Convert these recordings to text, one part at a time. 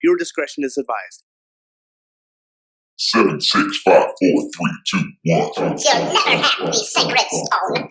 Viewer discretion is advised. 7, 6, 5, 4, 3, 2, 1. You'll never have the sacred stone.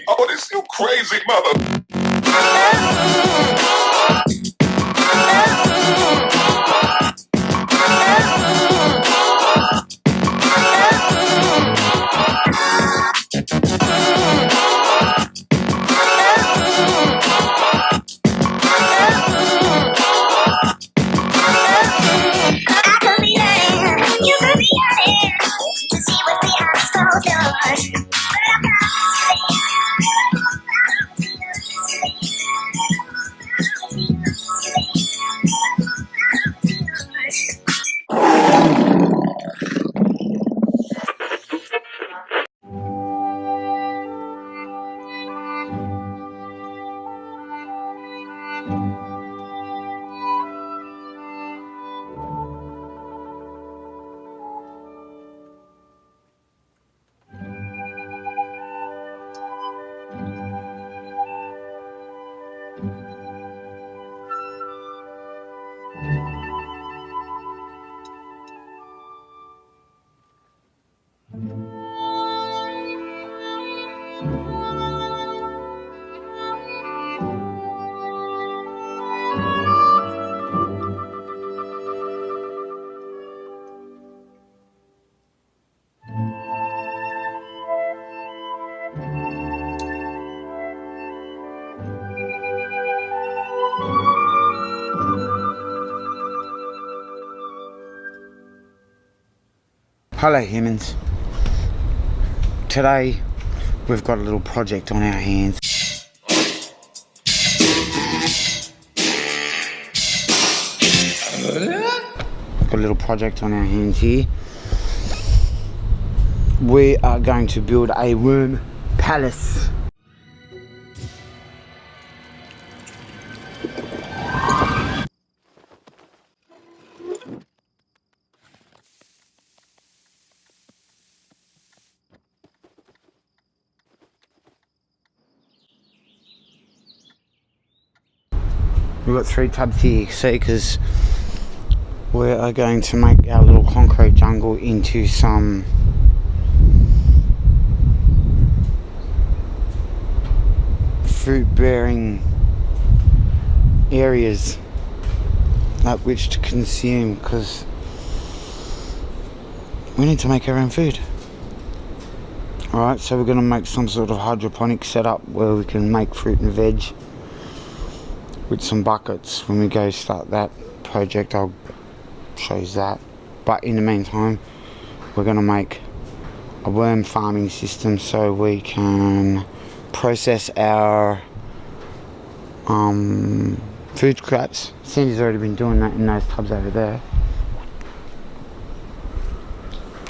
Oh, this you crazy mother. Hello humans. Today we've got a little project on our hands. Got a little project on our hands here. We are going to build a worm palace. We've got 3 tubs here, see, because we are going to make our little concrete jungle into some fruit-bearing areas at which to consume, because we need to make our own food. Alright, so we're going to make some sort of hydroponic setup where we can make fruit and veg with some buckets. When we go start that project, I'll show you that. But in the meantime, we're going to make a worm farming system so we can process our food scraps. Sandy's already been doing that in those tubs over there.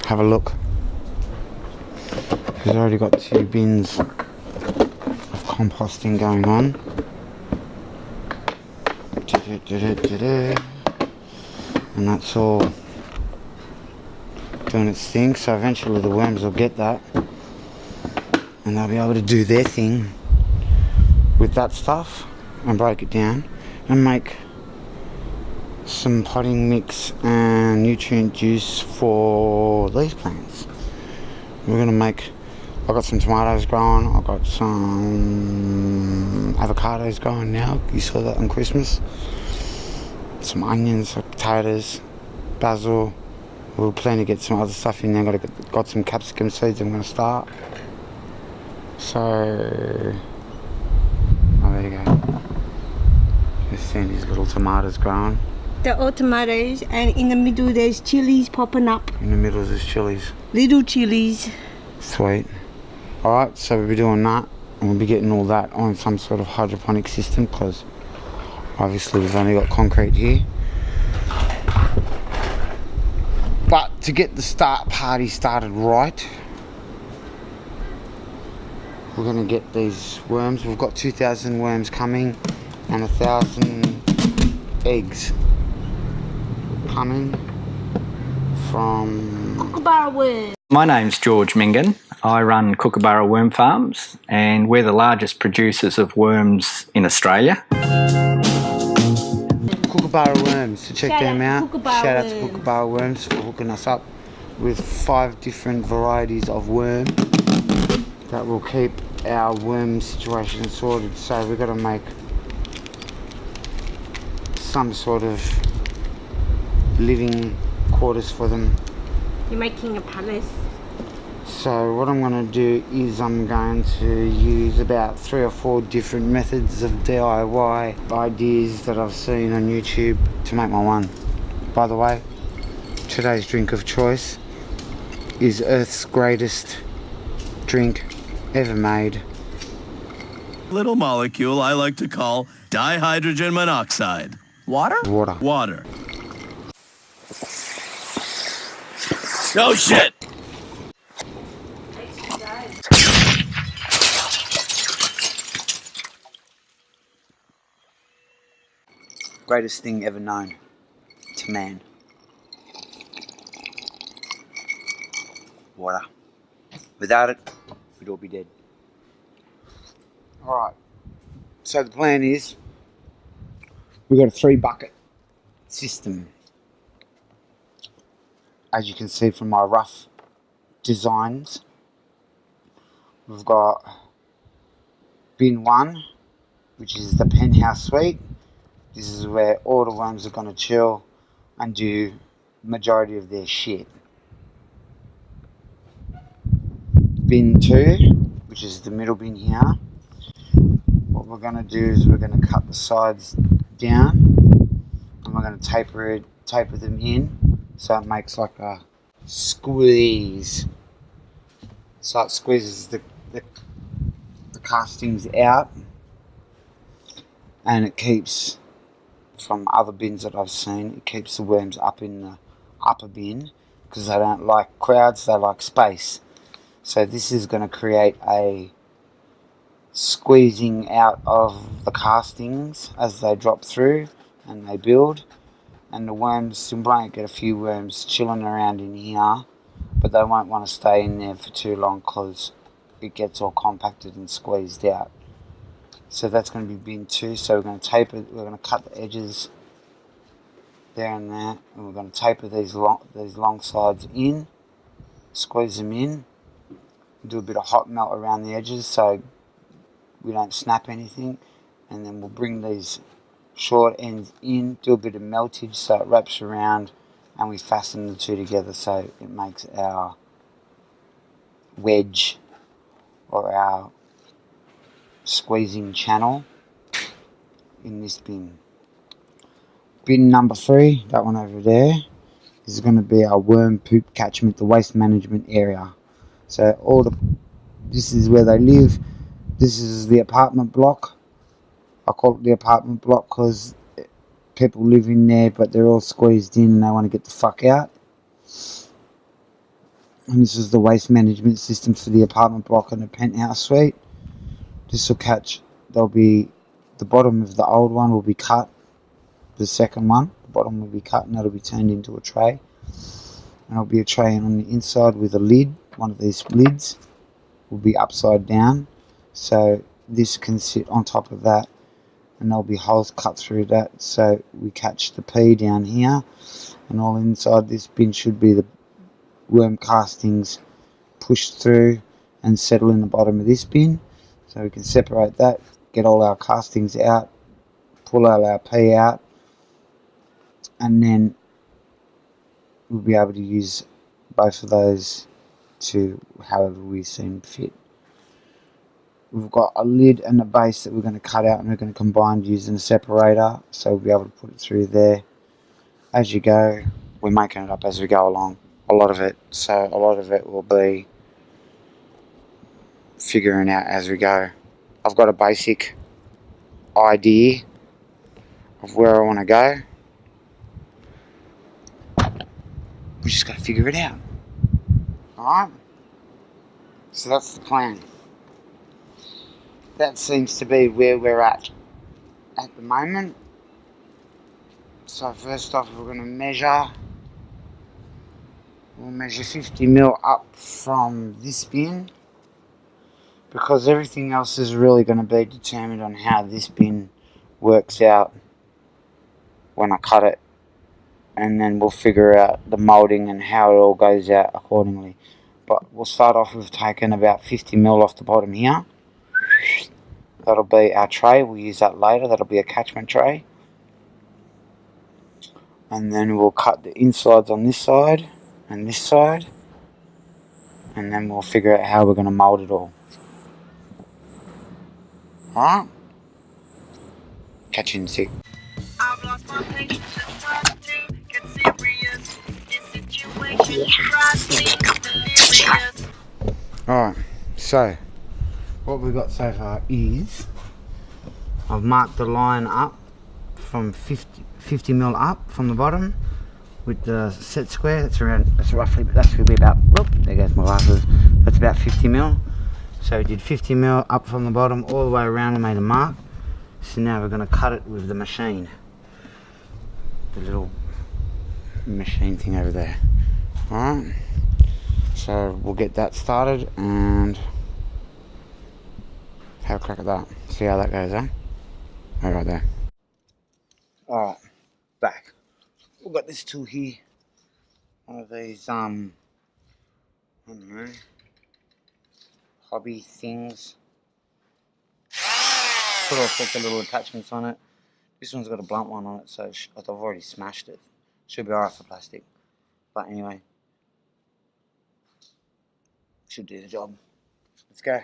Have a look. We've already got 2 bins of composting going on. And that's all doing its thing, so eventually the worms will get that and they'll be able to do their thing with that stuff and break it down and make some potting mix and nutrient juice for these plants. We're going to make, I've got some tomatoes growing, I've got some avocados growing now, you saw that on Christmas. Some onions, potatoes, basil. We'll plan to get some other stuff in there. Got some capsicum seeds I'm going to start. So, oh, there you go. There's Sandy's little tomatoes growing. They're all tomatoes, and in the middle there's chilies popping up. In the middle there's chilies. Little chilies. Sweet. Alright, so we'll be doing that, and we'll be getting all that on some sort of hydroponic system, because obviously we've only got concrete here. But to get the party started right, we're going to get these worms. We've got 2,000 worms coming and 1,000 eggs coming from Kookaburra worm. My name's George Mingan. I run Kookaburra Worm Farms, and we're the largest producers of worms in Australia. Kookaburra Worms, so check Shout them out out. to Kookaburra Shout out to Worms. Kookaburra Worms for hooking us up with 5 different varieties of worm that will keep our worm situation sorted. So we've got to make some sort of living quarters for them. You're making a palace. So what I'm going to do is I'm going to use about 3 or 4 different methods of DIY ideas that I've seen on YouTube to make my one. By the way, today's drink of choice is Earth's greatest drink ever made. Little molecule I like to call dihydrogen monoxide. Water? Water. Water. Oh shit! Greatest thing ever known to man. Water. Without it, we'd all be dead. Alright, so the plan is we've got a 3 bucket system. As you can see from my rough designs, we've got bin 1, which is the penthouse suite. This is where all the worms are going to chill and do majority of their shit. Bin 2, which is the middle bin here, what we're going to do is we're going to cut the sides down and we're going to taper them in so it makes like a squeeze. So it squeezes the castings out, and it keeps, from other bins that I've seen, it keeps the worms up in the upper bin because they don't like crowds, they like space. So this is going to create a squeezing out of the castings as they drop through and they build, and the worms, you might get a few worms chilling around in here, but they won't want to stay in there for too long because it gets all compacted and squeezed out. So that's going to be bin 2. So we're going to taper, we're going to cut the edges there and there, and we're going to taper these long sides in, squeeze them in, do a bit of hot melt around the edges so we don't snap anything, and then we'll bring these short ends in, do a bit of meltage so it wraps around, and we fasten the two together so it makes our wedge or our squeezing channel in this bin. Bin number 3, that one over there, is going to be our worm poop catchment, the waste management area. So this is where they live. This is the apartment block. I call it the apartment block because people live in there, but they're all squeezed in and they want to get the fuck out. And this is the waste management system for the apartment block and the penthouse suite. This will catch, there'll be, the bottom of the old one will be cut, the second one, the bottom will be cut and that'll be turned into a tray. And it'll be a tray on the inside with a lid. One of these lids will be upside down, so this can sit on top of that, and there'll be holes cut through that so we catch the pea down here, and all inside this bin should be the worm castings pushed through and settle in the bottom of this bin, so we can separate that, get all our castings out, pull all our pea out, and then we'll be able to use both of those to however we seem fit. We've got a lid and a base that we're going to cut out and we're going to combine using a separator, so we'll be able to put it through there. As you go, we're making it up as we go along, a lot of it, so a lot of it will be figuring out as we go. I've got a basic idea of where I want to go. We just got to figure it out. Alright? So that's the plan. That seems to be where we're at the moment. So first off, we're going to measure. We'll measure 50 mil up from this bin, because everything else is really going to be determined on how this bin works out when I cut it, and then we'll figure out the moulding and how it all goes out accordingly. But we'll start off with taking about 50mm off the bottom here. That'll be our tray, we'll use that later, that'll be a catchment tray. And then we'll cut the insides on this side and this side, and then we'll figure out how we're going to mould it all. Alright? Catch you in a sec. I've lost my patience and tried to get serious. This situation drives me delirious. Alright, so what we've got so far is I've marked the line up from 50mm up from the bottom with the set square. That's roughly about, whoop, there goes my glasses. That's about 50mm. So we did 50mm up from the bottom all the way around and made a mark. So now we're going to cut it with the machine. The little machine thing over there. Alright. So we'll get that started and have a crack at that. See how that goes, eh? Right there. Alright, back. We've got this tool here. One of these, I don't know, hobby things. Put all sorts of little attachments on it. This one's got a blunt one on it, so I've already smashed it. Should be alright for plastic. But anyway, should do the job. Let's go.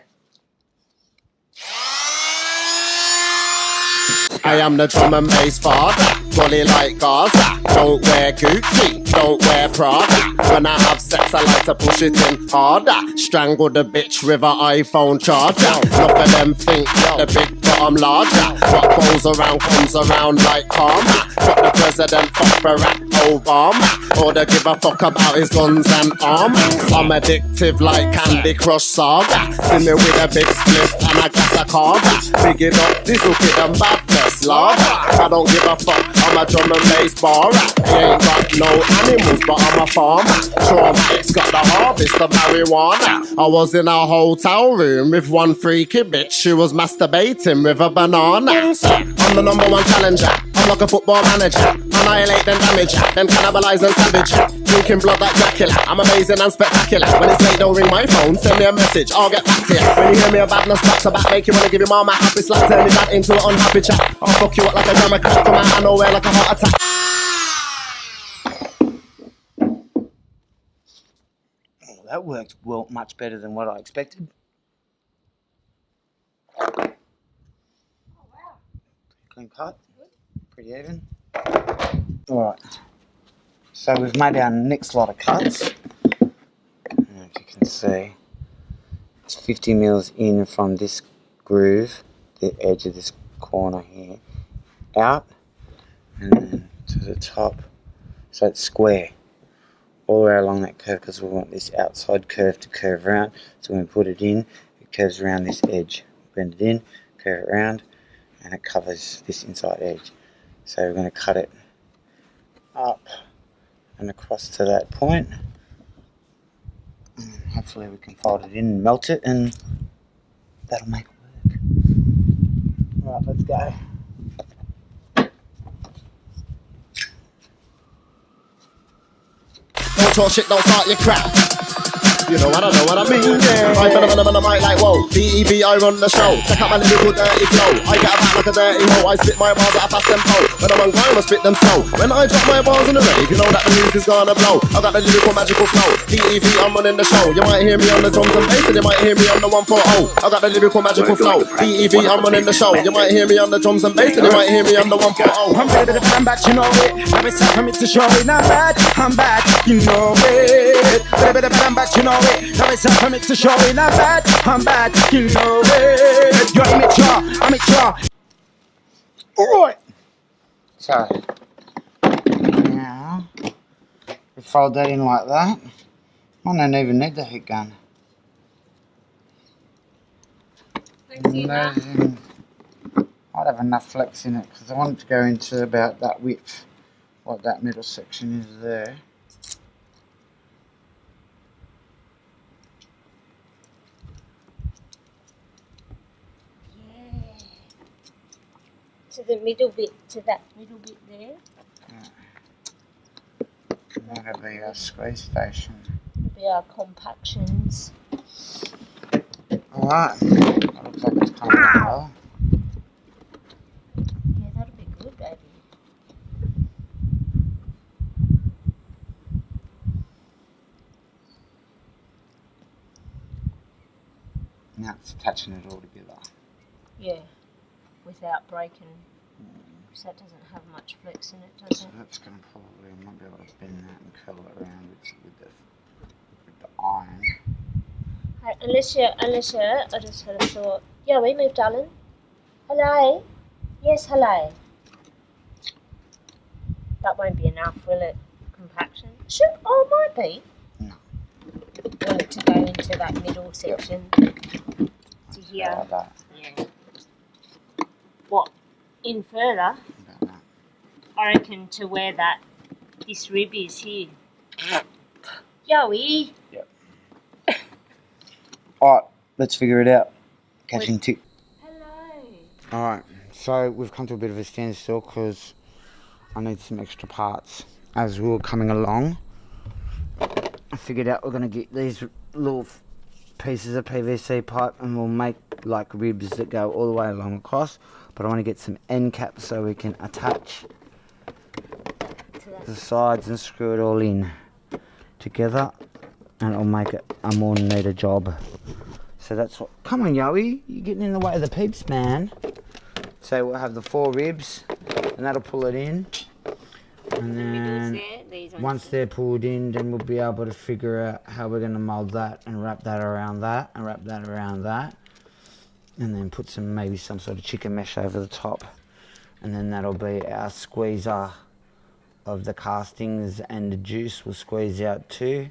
I am the drum and bass father, jolly like Gaza. Don't wear Gucci, don't wear Prada. When I have sex, I like to push it in harder. Strangle the bitch with an iPhone charger. Enough of them think the big bottom larger. What goes around comes around like karma. Fuck the president, fuck Barack Obama. Or they give a fuck about his guns and armor. I'm addictive like Candy Crush Saga. See me with a big split and a glass of carver. Big it up, this will get them badness, lava. I don't give a fuck, I'm a drum and bass bar. I ain't got no animals, but I'm a farmer. Traumatic's got the harvest of marijuana. I was in a hotel room with one freaky bitch. She was masturbating with a banana. I'm the #1 challenger, I'm like a football manager. Annihilate then damage, then cannibalize and savage. Drinking blood like Dracula, I'm amazing and spectacular. When it's late, don't ring my phone, send me a message, I'll get back to you. When you hear me a badness back to back, make you wanna give your mom a happy slap. Turn me back into an unhappy chat. I'll fuck you up like a drama crack, come out of nowhere like a heart attack. Oh, that worked well, much better than what I expected. Clean cut, pretty even. Alright, so we've made our next lot of cuts. And if you can see, it's 50mm in from this groove, the edge of this corner here, out, and then to the top, so it's square all the way along that curve, because we want this outside curve to curve around. So when we put it in, it curves around this edge. Bend it in, curve it around, and it covers this inside edge. So we're going to cut it up and across to that point, and hopefully we can fold it in and melt it, and that'll make it work. Right, let's go. Don't talk shit, don't start your crap. You know what I mean, yeah. I'm on the mic like, whoa, DEV, I run the show. Check out my lyrical dirty flow. I get about like a dirty hoe. I spit my bars at a fast tempo. When I'm on grime, I spit them slow. When I drop my bars in the rave, you know that the roof is gonna blow. I got the lyrical magical flow. DEV, I'm running the show. You might hear me on the drums and bass, and you might hear me on the 140. I got the lyrical magical flow. DEV, I'm running the show. You might hear me on the drums and bass, and you might hear me on the 140. I'm ready to come back, you know it. Now it's time for me to show it. I'm back, you know it. I'm back, you know it. Now it's time for me to show it. I'm back, you know it. You're immature, I'm mature. Alright. So, now, we fold that in like that. I don't even need the heat gun. Imagine, I'd have enough flex in it because I want it to go into about that width, what that middle section is there. To the middle bit, to that middle bit there. That'll be our squeeze station. Be our compactions. Alright. That looks like it's coming out well. Yeah, that'll be good, baby. Now it's attaching it all together. Yeah, without breaking. So that doesn't have much flex in it, does So it? that's going to probably, I might be able to bend that and curl it around with the iron. Hey, Alicia, I just had a thought. Yeah, we moved, darling. Hello? Yes, hello. That won't be enough, will it? Compaction? Should, oh, it might be. No. Want it to go into that middle section. To here. Like that. Yeah. What? In further? About that. I reckon to where that this rib is here. Yoey. Yep. Alright, let's figure it out. Catching tick. Hello. Alright, so we've come to a bit of a standstill because I need some extra parts. As we were coming along, I figured out we're going to get these little pieces of PVC pipe and we'll make like ribs that go all the way along across. But I want to get some end caps so we can attach the sides and screw it all in together, and it'll make it a more neater job. So that's what. Come on, Yoey, you're getting in the way of the peeps, man. So we'll have the 4 ribs, and that'll pull it in. And then once they're pulled in, then we'll be able to figure out how we're going to mold that and wrap that around that and wrap that around that. And then put maybe some sort of chicken mesh over the top. And then that'll be our squeezer of the castings, and the juice will squeeze out too.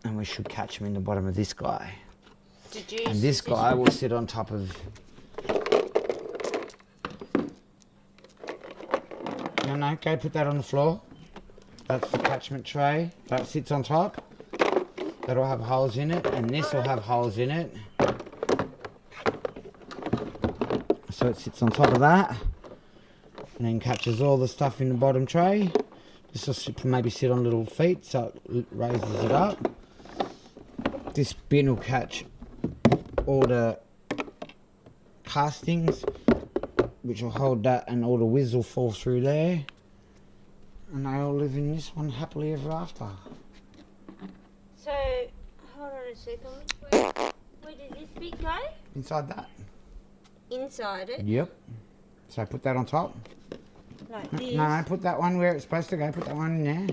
And we should catch them in the bottom of this guy. And this guy will sit on top of... No, go put that on the floor. That's the catchment tray. That sits on top. That'll have holes in it, and this will have holes in it. So it sits on top of that, and then catches all the stuff in the bottom tray. This will maybe sit on little feet, so it raises it up. This bin will catch all the castings, which will hold that, and all the whiz will fall through there. And they all live in this one happily ever after. So, hold on a second. Where did this bit go? Inside that. Inside it? Yep. So put that on top. Like this? No, put that one where it's supposed to go. Put that one in there.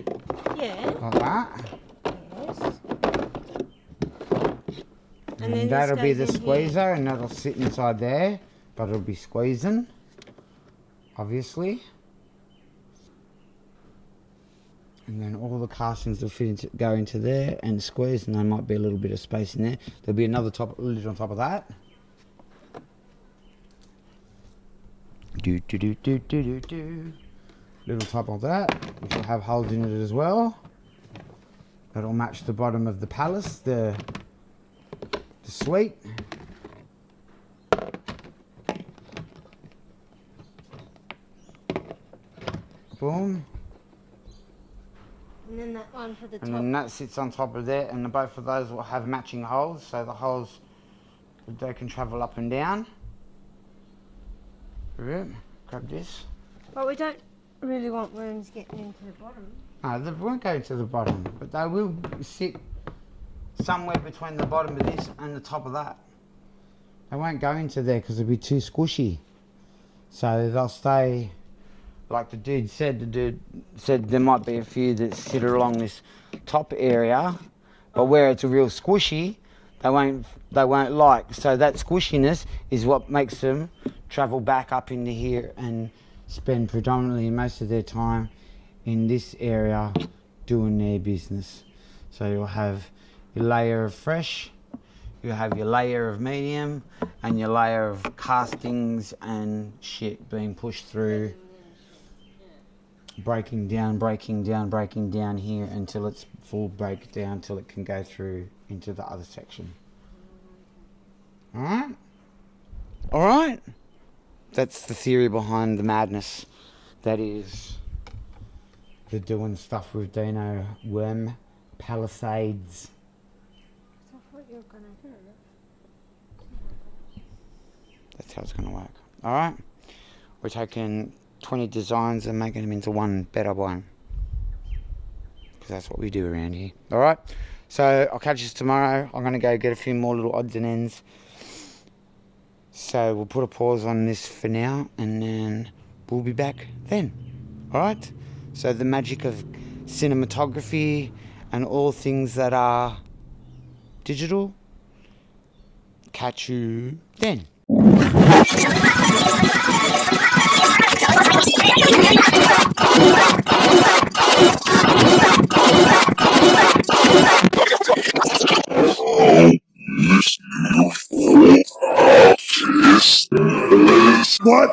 Yeah. Like that. Yes. And then that'll this be goes the in squeezer, and that'll sit inside there. But it'll be squeezing, obviously. And then all the castings will go into there and squeeze, and there might be a little bit of space in there. There'll be another lid on top of that. Little top of that, which will have holes in it as well. That'll match the bottom of the palace, the suite. Boom. And then that one for the top. And then that sits on top of there, and both of those will have matching holes, so the holes, they can travel up and down. Grab this. But we don't really want worms getting into the bottom. No, they won't go to the bottom, but they will sit somewhere between the bottom of this and the top of that. They won't go into there because it'll be too squishy. So they'll stay, like the dude said there might be a few that sit along this top area, but where it's real squishy, they won't like. So that squishiness is what makes them travel back up into here and spend predominantly most of their time in this area doing their business. So you'll have your layer of fresh, you have your layer of medium, and your layer of castings and shit being pushed through, breaking down here until it's full breakdown, till it can go through into the other section. Alright? That's the theory behind the madness that is They're doing stuff with Dino Worm Palisades. That's what you're gonna do. That's how it's going to work. Alright? We're taking 20 designs and making them into one better one. Because that's what we do around here. Alright? So I'll catch you tomorrow. I'm going to go get a few more little odds and ends. So we'll put a pause on this for now and then we'll be back then. Alright? So the magic of cinematography and all things that are digital. Catch you then. What?